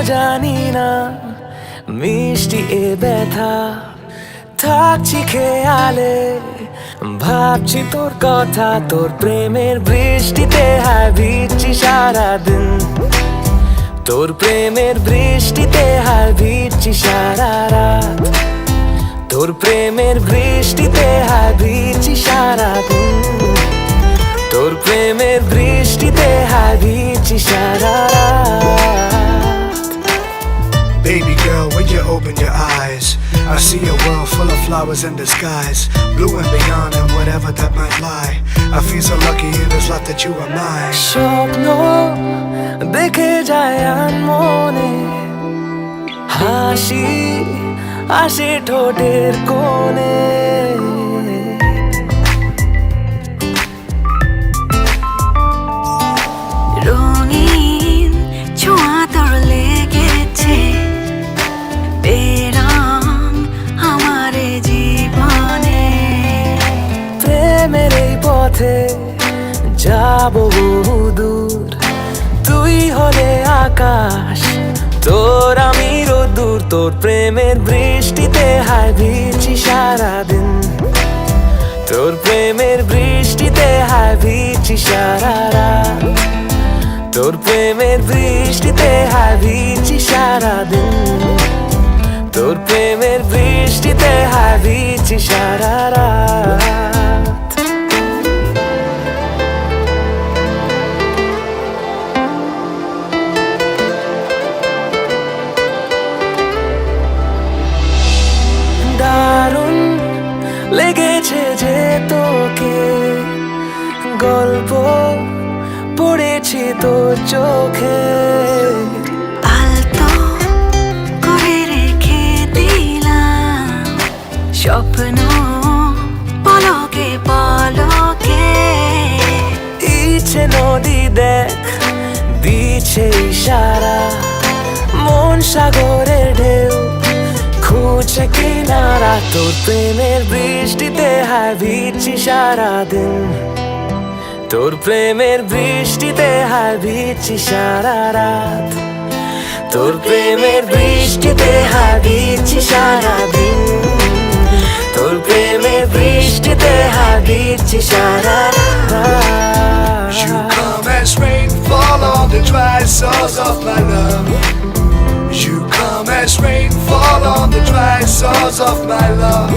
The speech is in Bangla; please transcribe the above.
জানি না মিষ্টি এ ব্যথা থাকছি খেয়ালে ভাবছি তোর কথা তোর প্রেমের বৃষ্টিতে হায় ভিজছি সারাদিন তোর প্রেমের বৃষ্টিতে হায় ভিজছি সারা রাত তোর প্রেমের বৃষ্টিতে হায় ভিজছি সারাদিন তোর প্রেমের বৃষ্টিতে হায় ভিজছি সারা রাত Baby girl, when you open your eyes, I see a world full of flowers in the skies, blue and beyond and whatever that might lie. I feel so lucky in this life that you are mine. স্বপ্ন দেখে যায় মনে হাসি আসে ঠোঁটের কোণে রঙিন ছোঁয়া তোর লেগেছে বেরাম আমার জীবনে প্রেমের এই পথে যাব বহুদূর তুই হলে আকাশ তোর আমি রোদ্দুর তোর প্রেমের বৃষ্টিতে হায় ভিজছি সারাদিন তোর প্রেমের বৃষ্টিতে হায় ভিজছি সারা রাত তোর প্রেমের বৃষ্টিতে হায় ভিজছি সারাদিন তোর প্রেমের বৃষ্টিতে হায় ভিজছি সারা রাত দারুণ লেগেছে যে তোকে গল্প পড়েছি তোর চোখে আলতো করে রেখে দিলাম স্বপ্ন পলকে পলকে ইচ্ছে নদী দেখ দিচ্ছে ইশারা মন সাগরের ঢেউ খুঁজছে কিনারা তোর প্রেমের বৃষ্টিতে হায় ভিজছি সারাদিন তোর প্রেমের বৃষ্টিতে হায় ভিজছি সারা রাত তোর প্রেমের বৃষ্টিতে হায় ভিজছি সারাদিন তোর প্রেমের বৃষ্টিতে হায় ভিজছি সারা রাত You come as rainfall on the dry soils of my love. You come as rainfall on the dry soils of my love.